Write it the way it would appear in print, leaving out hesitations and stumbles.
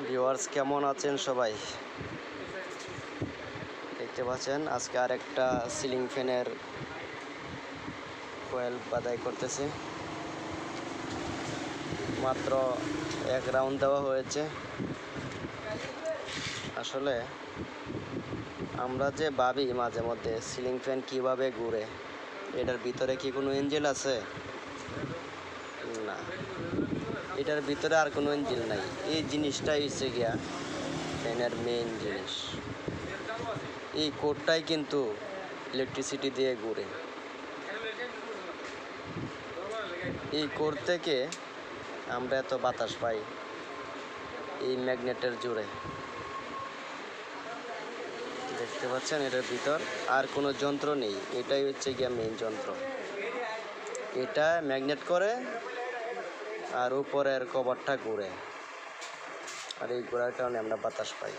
Viewers কেমন আছেন সবাই? দেখতে পাচ্ছেন আজকে আরেকটা সিলিং ফ্যানের কয়েল বাদাই করতেছে। মাত্র এক রাউন্ড দেওয়া হয়েছে। আসলে আমরা যে ভাবি মাঝে মধ্যে সিলিং ফ্যান কিভাবে ঘুরে, এটার ভিতরে কি কোনো ইঞ্জিন আছে? না, এটার ভিতরে আর কোনো ইঞ্জিন নাই। এই জিনিসটাই হচ্ছে গিয়া ফ্যানের মেইন জিনিস। এই কোডটাই কিন্তু ইলেকট্রিসিটি দিয়ে ঘুরে। এই কোড থেকে আমরা এত বাতাস পাই এই ম্যাগনেটের জোরে। দেখতে পাচ্ছেন এটার ভিতর আর কোনো যন্ত্র নেই, এটাই হচ্ছে গিয়া মেইন যন্ত্র। এটা ম্যাগনেট করে আর উপরের কভারটা ঘুরে, আর এই ঘোরার কারণে আমরা বাতাস পাই।